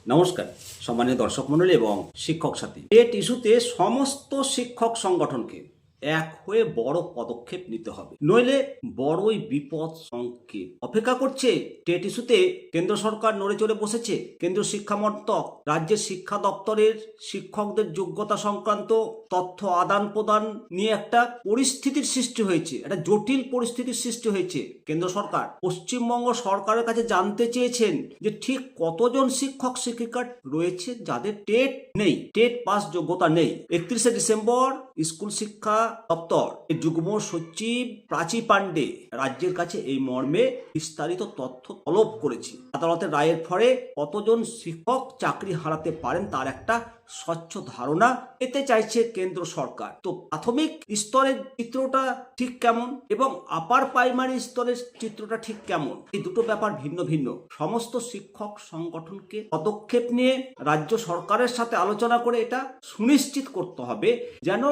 নমস্কার সম্মানীয় দর্শক মণ্ডলী এবং শিক্ষক সাথী। টেট ইস্যুতে সমস্ত শিক্ষক সংগঠনকে এক হয়ে বড় পদক্ষেপ নিতে হবে, নইলে বড়ই বিপদ সংকেত অপেক্ষা করছে। টেট ইস্যুতে কেন্দ্র সরকার নড়ে চড়ে বসেছে। কেন্দ্রীয় শিক্ষা মন্ত্রক রাজ্যের শিক্ষা দপ্তরের শিক্ষকদের যোগ্যতা সংক্রান্ত তথ্য আদান প্রদান নিয়ে একটা পরিস্থিতির সৃষ্টি হয়েছে, একটা জটিল পরিস্থিতির সৃষ্টি হয়েছে। কেন্দ্র সরকার পশ্চিমবঙ্গ সরকারের কাছে জানতে চেয়েছেন যে ঠিক কতজন শিক্ষক শিক্ষিকা রয়েছে যাদের টেট নেই, টেট পাস যোগ্যতা নেই। 31শে ডিসেম্বর স্কুল শিক্ষা দপ্তর যুগ্ম সচিব প্রাচী পাণ্ডে রাজ্যের কাছে এই মর্মে বিস্তারিত তথ্য তলব করেছে। আদালতের রায়ের ফলে কতজন শিক্ষক চাকরি হারাতে পারেন তার একটা স্বচ্ছ ধারণা পেতে চাইছে কেন্দ্র সরকার। তো প্রাথমিক স্তরের চিত্রটা ঠিক কেমন এবং আপার প্রাইমারি স্তরের চিত্রটা ঠিক কেমন, এই দুটো ব্যাপার ভিন্ন ভিন্ন। সমস্ত শিক্ষক সংগঠনকে পদক্ষেপ নিয়ে রাজ্য সরকারের সাথে আলোচনা করে এটা সুনিশ্চিত করতে হবে যেন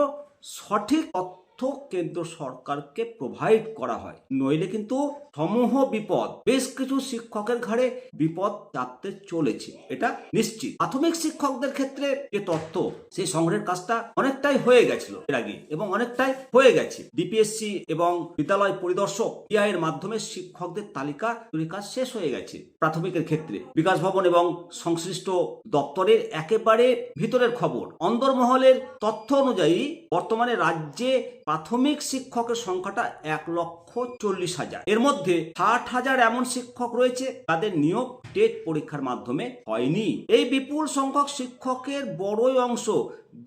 সঠিক তথ্য কেন্দ্র সরকারকে প্রোভাইড করা হয়, নইলে কিন্তু সমূহ বিপদ, বেশ কিছু শিক্ষকের ঘাড়ে বিপদ চাপতে চলেছে, এটা নিশ্চিত। প্রাথমিক শিক্ষকদের ক্ষেত্রে যে তথ্য সেই সংগ্রহের কাজটা অনেকটাই হয়ে গেছিল এর আগে এবং অনেকটাই হয়ে গেছে। ডিপিএসসি এবং বিদ্যালয় পরিদর্শক পিআই এর মাধ্যমে শিক্ষকদের তালিকা তৈরির কাজ শেষ হয়ে গেছে। প্রাথমিকের ক্ষেত্রে বিকাশ ভবন এবং সংশ্লিষ্ট দপ্তরের একেবারে ভিতরের খবর, অন্দরমহলের তথ্য অনুযায়ী বর্তমানে রাজ্যে প্রাথমিক শিক্ষকের সংখ্যাটা 1,40,000। এর মধ্যে 60,000 এমন শিক্ষক রয়েছে যাদের নিয়োগ টেট পরীক্ষার মাধ্যমে হয়নি। এই বিপুল সংখ্যক শিক্ষকের বড়ই অংশ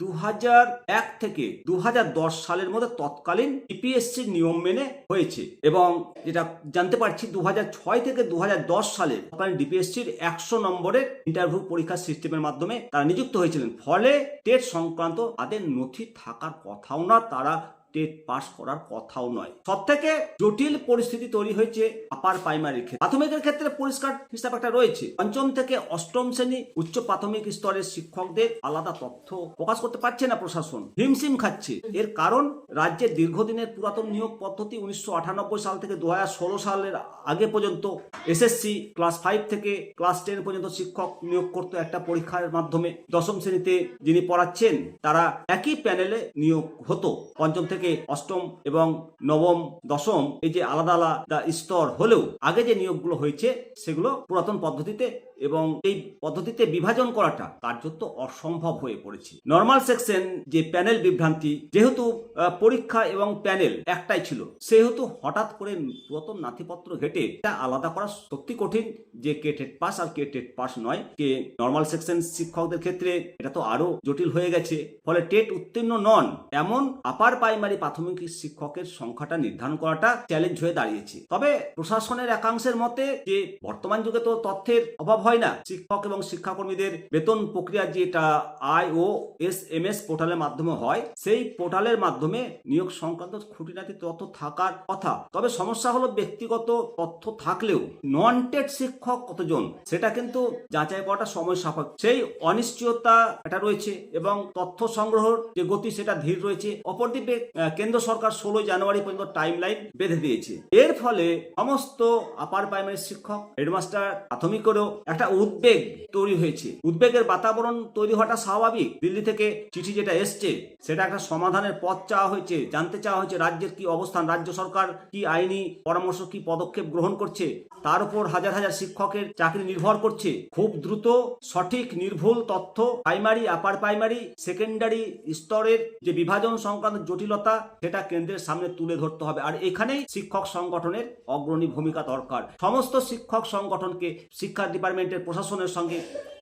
2001 থেকে 2010 সালের মধ্যে তৎকালীন ইপিএসসির নিয়ম মেনে হয়েছে এবং যেটা জানতে পারছি 2006 থেকে 2010 সালে তৎকালীন ডিপিএসসির 100 নম্বরের ইন্টারভিউ পরীক্ষার সিস্টেমের মাধ্যমে তারা নিযুক্ত হয়েছিলেন। ফলে টেট সংক্রান্ত তাদের নথি থাকার কথাও না, তারা টেট পাস করার কথাও নয়। সব থেকে জটিল পরিস্থিতি তৈরি হয়েছে আপার প্রাইমারির ক্ষেত্রে। প্রাথমিকের ক্ষেত্রে পরিষ্কার হিসাব একটা রয়েছে, পঞ্চম থেকে অষ্টম শ্রেণী উচ্চ প্রাথমিক স্তরের শিক্ষকদের আলাদা তথ্য প্রকাশ করতে পারছে না প্রশাসন, হিমশিম খাচ্ছে। এর কারণ রাজ্যের দীর্ঘদিনের পুরাতন নিয়োগ পদ্ধতি 1998 সাল থেকে 2016 সালের আগে পর্যন্ত এসএসসি ক্লাস 5 থেকে ক্লাস 10 পর্যন্ত শিক্ষক নিয়োগ করতো একটা পরীক্ষার মাধ্যমে। দশম শ্রেণীতে যিনি পড়াচ্ছেন তারা একই প্যানেলে নিয়োগ হতো। পঞ্চম থেকে অষ্টম এবং নবম দশম এই যে আলাদা আলাদা স্তর হলেও আগে যে নিয়োগগুলো হয়েছে সেগুলো পুরাতন পদ্ধতিতে, এবং এই পদ্ধতিতে বিভাজন করাটা কার্যত অসম্ভব হয়ে পড়েছে। নর্মাল সেকশন যে প্যানেল বিভ্রান্তি, যেহেতু পরীক্ষা এবং প্যানেল একটাই ছিল সেহেতু হঠাৎ করে পুরাতন নাথিপত্র ঘেটে এটা আলাদা করা সত্যি কঠিন যে কে টেট পাস আর কে টেট পাস নয়। কে নর্মাল সেকশন শিক্ষকদের ক্ষেত্রে এটা তো আরো জটিল হয়ে গেছে। ফলে টেট উত্তীর্ণ নন এমন আপার প্রাইমারি প্রাথমিক শিক্ষকের সংখ্যাটা নির্ধারণ করাটা চ্যালেঞ্জ হয়ে দাঁড়িয়েছে। তবে প্রশাসনের একাংশের মতে যে বর্তমান যুগে তো তথ্যের অভাব হয় না, শিক্ষক এবং শিক্ষাকর্মীদের বেতন প্রক্রিয়া যেটা IOSMS পোর্টালের মাধ্যমে হয়, সেই পোর্টালের মাধ্যমে নিয়োগ সংক্রান্ত খুঁটিনাটি তথ্য থাকার কথা। তবে সমস্যা হলো ব্যক্তিগত তথ্য থাকলেও নন টেট শিক্ষক কতজন সেটা কিন্তু যাচাই করাটা সময় সাপেক্ষ। সেই অনিশ্চয়তা এটা রয়েছে এবং তথ্য সংগ্রহের যে গতি সেটা ধীর রয়েছে। অপরদিকে কেন্দ্র সরকার 16 জানুয়ারি পর্যন্ত টাইম লাইন বেঁধে দিয়েছে। এর ফলে সমস্ত আপার প্রাইমারি শিক্ষক, হেডমাস্টার, প্রাথমিকেরও একটা উদ্বেগ তৈরি হয়েছে। উদ্বেগের বাতাবরণ তৈরি হওয়াটা স্বাভাবিক। দিল্লি থেকে চিঠি যেটা এসছে সেটা একটা সমাধানের পথ চাওয়া হয়েছে, জানতে চাওয়া হয়েছে রাজ্যের কি অবস্থান, রাজ্য সরকার কি আইনি পরামর্শ, কি পদক্ষেপ গ্রহণ করছে। তার উপর হাজার হাজার শিক্ষকের চাকরি নির্ভর করছে। খুব দ্রুত সঠিক নির্ভুল তথ্য প্রাইমারি, আপার প্রাইমারি, সেকেন্ডারি স্তরের যে বিভাজন সংক্রান্ত জটিলতা সেটা কেন্দ্রের সামনে তুলে ধরতে হবে। আর এখানেই শিক্ষক সংগঠনের অগ্রণী ভূমিকা দরকার। সমস্ত শিক্ষক সংগঠনকে শিক্ষা ডিপার্টমেন্টের প্রশাসনের সঙ্গে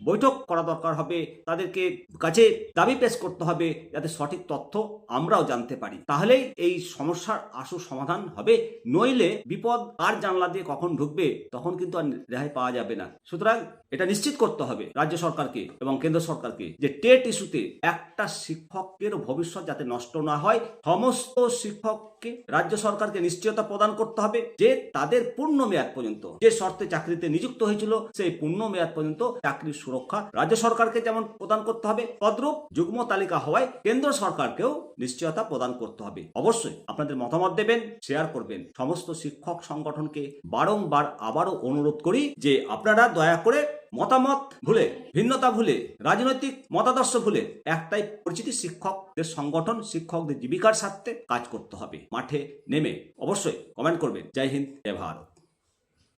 বৈঠক করা দরকার হবে, তাদেরকে কাছে দাবি পেশ করতে হবে যাতে সঠিক তথ্য আমরাও জানতে পারি। তাহলেই এই সমস্যার আশু সমাধান হবে, নইলে বিপদ আর জানলা দিয়ে কখন ঢুকবে তখন কিন্তু আর রেহাই পাওয়া যাবে না। সুতরাং এটা নিশ্চিত করতে হবে রাজ্য সরকারকে এবং কেন্দ্র সরকারকে যে টেট ইস্যুতে একটা শিক্ষকের ভবিষ্যৎ যাতে নষ্ট না হয়, সমস্ত শিক্ষককে রাজ্য সরকারকে নিশ্চয়তা প্রদান করতে হবে যে তাদের পূর্ণ মেয়াদ পর্যন্ত যে শর্তে চাকরিতে নিযুক্ত হয়েছিল সেই পূর্ণ মেয়াদ পর্যন্ত চাকরির সুরক্ষা রাজ্য সরকারকে যেমন প্রদান করতে হবে, তদ্রূপ যুগ্ম তালিকা হওয়ায় কেন্দ্র সরকারকেও নিশ্চয়তা প্রদান করতে হবে। অবশ্যই আপনাদের মতামত দেবেন, শেয়ার করবেন। সমস্ত শিক্ষক সংগঠনকে বারংবার আবারও অনুরোধ করি যে আপনারা দয়া করে মতামত ভুলে, ভিন্নতা ভুলে, রাজনৈতিক মতাদর্শ ভুলে একটাই পরিচিতি, শিক্ষকদের সংগঠন, শিক্ষকদের জীবিকার স্বার্থে কাজ করতে হবে। মাঠে নেমে অবশ্যই কমেন্ট করবেন। জয় হিন্দ, জয় ভারত।